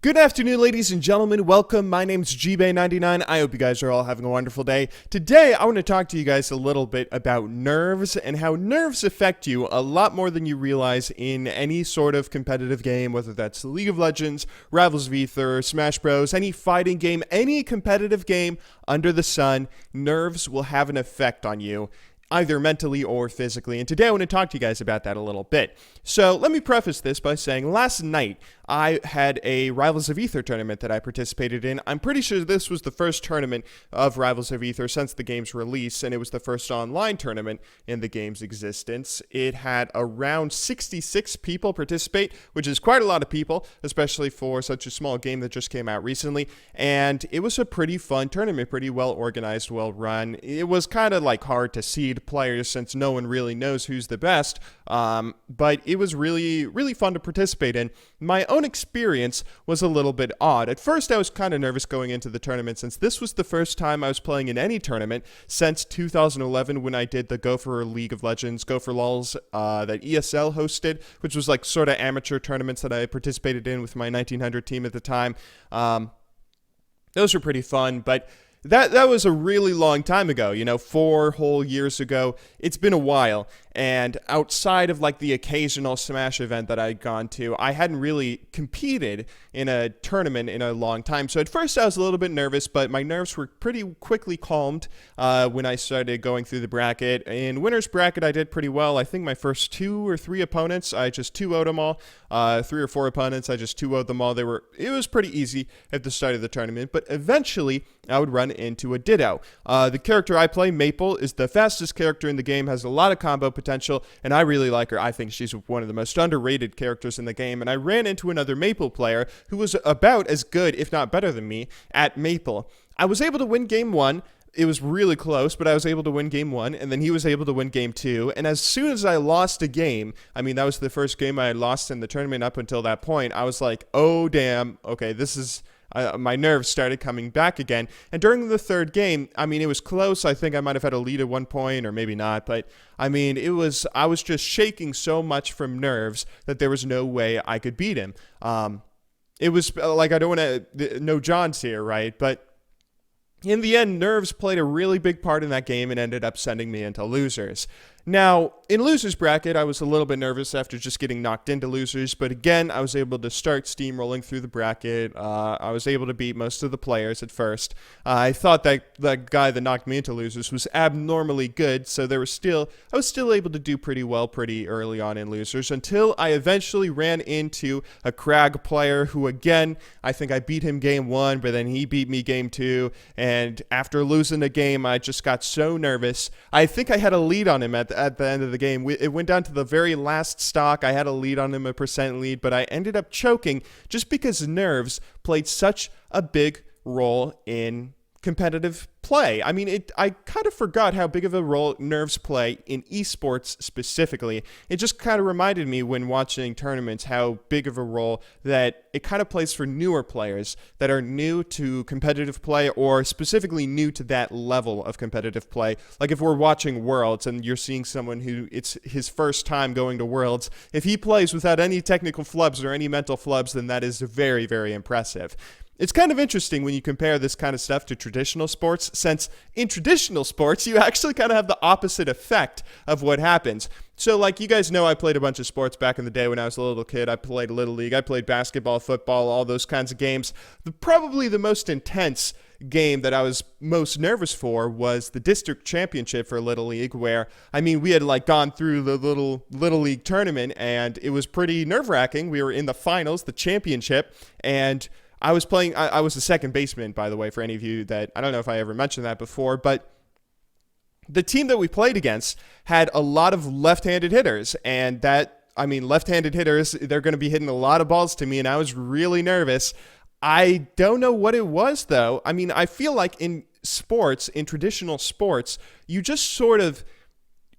Good afternoon, ladies and gentlemen. Welcome. My name's GBay99. I hope you guys are all having a wonderful day. Today, I want to talk to you guys a little bit about nerves and how nerves affect you a lot more than you realize in any sort of competitive game, whether that's League of Legends, Rivals of Aether, Smash Bros, any fighting game, any competitive game under the sun. Nerves will have an effect on you, either mentally or physically. And today I want to talk to you guys about that a little bit. So let me preface this by saying last night I had a Rivals of Aether tournament that I participated in. I'm pretty sure this was the first tournament of Rivals of Aether since the game's release, and it was the first online tournament in the game's existence. It had around 66 people participate, which is quite a lot of people, especially for such a small game that just came out recently. And it was a pretty fun tournament, pretty well organized, well run. It was kind of like hard to seed players since no one really knows who's the best, but it was really fun to participate in. My own experience was a little bit odd. At first, I was kind of nervous going into the tournament since this was the first time I was playing in any tournament since 2011 when I did the Go for League of Legends, Go for LOLs that ESL hosted, which was like sort of amateur tournaments that I participated in with my 1900 team at the time. Those were pretty fun, but that was a really long time ago, 4 whole years ago. It's been a while, and outside of like the occasional Smash event that I'd gone to, I hadn't really competed in a tournament in a long time. So at first I was a little bit nervous, but my nerves were pretty quickly calmed when I started going through the bracket. In winner's bracket, I did pretty well. I think my first 2 or 3 opponents, I just 2-0'd them all. 3 or 4 opponents, I just 2-0'd them all. It was pretty easy at the start of the tournament, but eventually I would run into a Ditto. The character I play, Maple, is the fastest character in the game, has a lot of combo potential, and I really like her. I think she's one of the most underrated characters in the game, and I ran into another Maple player who was about as good, if not better than me, at Maple. I was able to win game 1. It was really close, but I was able to win game 1, and then he was able to win game 2, and as soon as I lost a game, that was the first game I had lost in the tournament up until that point, I was like, oh damn, okay, this is... my nerves started coming back again. And during the third game, it was close. I think I might have had a lead at one point, or maybe not. But, I was just shaking so much from nerves that there was no way I could beat him. It was like, I don't want to, no John's here, right? But in the end, nerves played a really big part in that game and ended up sending me into losers. Now, in losers bracket, I was a little bit nervous after just getting knocked into losers, but again, I was able to start steamrolling through the bracket. I was able to beat most of the players at first. I thought that the guy that knocked me into losers was abnormally good, so I was still able to do pretty well pretty early on in losers until I eventually ran into a Crag player who, again, I think I beat him game 1, but then he beat me game 2, and after losing a game, I just got so nervous. I think I had a lead on him at the end of the game. It went down to the very last stock. I had a lead on him, a percent lead, but I ended up choking just because nerves played such a big role in competitive play. I kind of forgot how big of a role nerves play in esports specifically. It just kind of reminded me when watching tournaments how big of a role that it kind of plays for newer players that are new to competitive play or specifically new to that level of competitive play. Like if we're watching Worlds and you're seeing someone who it's his first time going to Worlds, if he plays without any technical flubs or any mental flubs, then that is very, very impressive. It's kind of interesting when you compare this kind of stuff to traditional sports, since in traditional sports, you actually kind of have the opposite effect of what happens. So like you guys know, I played a bunch of sports back in the day when I was a little kid. I played Little League, I played basketball, football, all those kinds of games. Probably the most intense game that I was most nervous for was the district championship for Little League, where, we had like gone through the Little League tournament and it was pretty nerve-wracking. We were in the finals, the championship, and I was playing, I was the second baseman, by the way, for any of you that, I don't know if I ever mentioned that before, but the team that we played against had a lot of left-handed hitters, and left-handed hitters, they're going to be hitting a lot of balls to me, and I was really nervous. I don't know what it was, though. I feel like in sports, in traditional sports, you just sort of,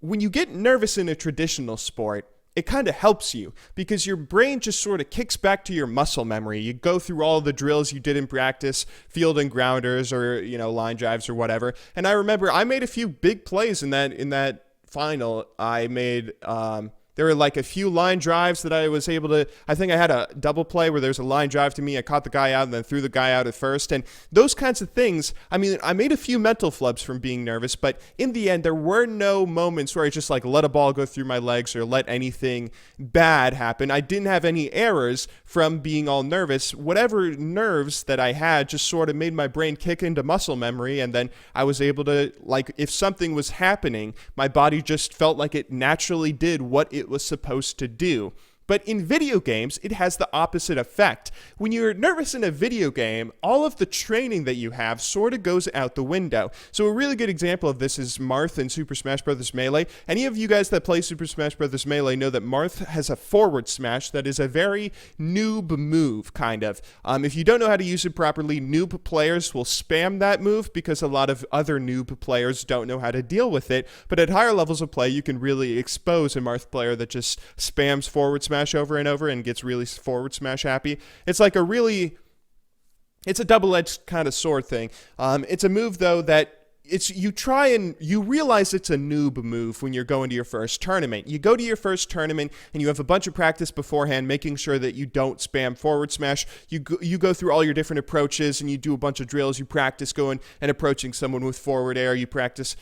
when you get nervous in a traditional sport, it kind of helps you because your brain just sort of kicks back to your muscle memory. You go through all the drills you did in practice, field and grounders or, line drives or whatever. And I remember I made a few big plays in that final. There there were like a few line drives that I was able to, I think I had a double play where there's a line drive to me. I caught the guy out and then threw the guy out at first. And those kinds of things, I mean, I made a few mental flubs from being nervous, but in the end, there were no moments where I just like let a ball go through my legs or let anything bad happen. I didn't have any errors from being all nervous. Whatever nerves that I had just sort of made my brain kick into muscle memory, and then I was able to, like, if something was happening, my body just felt like it naturally did what it was supposed to do. But in video games, it has the opposite effect. When you're nervous in a video game, all of the training that you have sort of goes out the window. So a really good example of this is Marth in Super Smash Bros. Melee. Any of you guys that play Super Smash Bros. Melee know that Marth has a forward smash that is a very noob move, kind of. If you don't know how to use it properly, noob players will spam that move because a lot of other noob players don't know how to deal with it. But at higher levels of play, you can really expose a Marth player that just spams forward smash over and over and gets really forward smash happy. It's like it's a double-edged kind of sword thing. It's a move though that you realize it's a noob move when you're going to your first tournament. You go to your first tournament and you have a bunch of practice beforehand, making sure that you don't spam forward smash. You go through all your different approaches and you do a bunch of drills. You practice going and approaching someone with forward air. You practice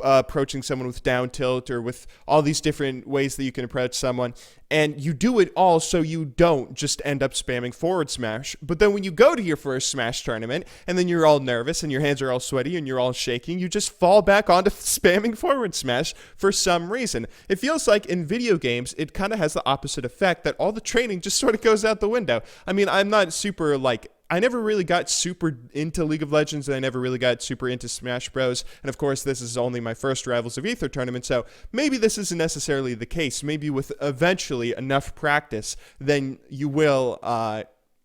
approaching someone with down tilt or with all these different ways that you can approach someone, and you do it all so you don't just end up spamming forward smash. But then when you go to your first Smash tournament and then you're all nervous and your hands are all sweaty and you're all shaking, you just fall back onto spamming forward smash for some reason. It feels like in video games it kind of has the opposite effect, that all the training just sort of goes out the window. I mean, I'm not super I never really got super into League of Legends, and I never really got super into Smash Bros. And of course, this is only my first Rivals of Aether tournament, so maybe this isn't necessarily the case. Maybe with eventually enough practice, then you will,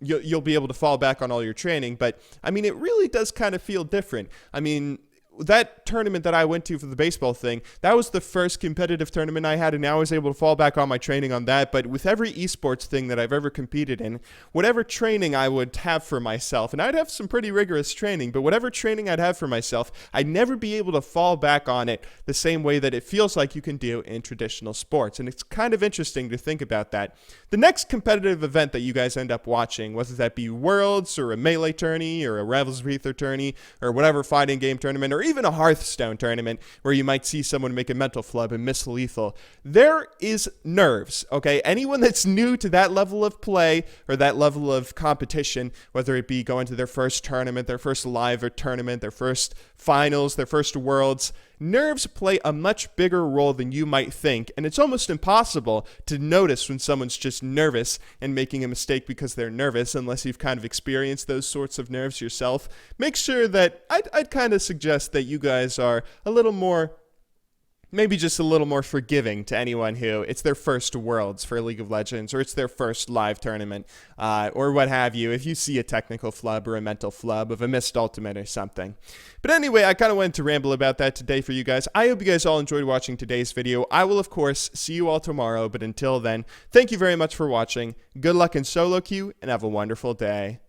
you'll be able to fall back on all your training. But I mean, it really does kind of feel different. I mean, that tournament that I went to for the baseball thing, that was the first competitive tournament I had, and now I was able to fall back on my training on that. But with every esports thing that I've ever competed in, whatever training I would have for myself, and I'd have some pretty rigorous training, but whatever training I'd have for myself, I'd never be able to fall back on it the same way that it feels like you can do in traditional sports. And it's kind of interesting to think about that. The next competitive event that you guys end up watching, whether that be Worlds or a Melee tourney or a Rivals of Aether tourney or whatever fighting game tournament, or even a Hearthstone tournament where you might see someone make a mental flub and miss lethal, there is nerves, okay? Anyone that's new to that level of play or that level of competition, whether it be going to their first tournament, their first live tournament, their first finals, their first Worlds, nerves play a much bigger role than you might think, and it's almost impossible to notice when someone's just nervous and making a mistake because they're nervous, unless you've kind of experienced those sorts of nerves yourself. Make sure that I'd kind of suggest that you guys are a little more, maybe just a little more forgiving to anyone who it's their first Worlds for League of Legends, or it's their first live tournament, or what have you, if you see a technical flub or a mental flub of a missed ultimate or something. But anyway, I kind of wanted to ramble about that today for you guys. I hope you guys all enjoyed watching today's video. I will, of course, see you all tomorrow, but until then, thank you very much for watching. Good luck in solo queue, and have a wonderful day.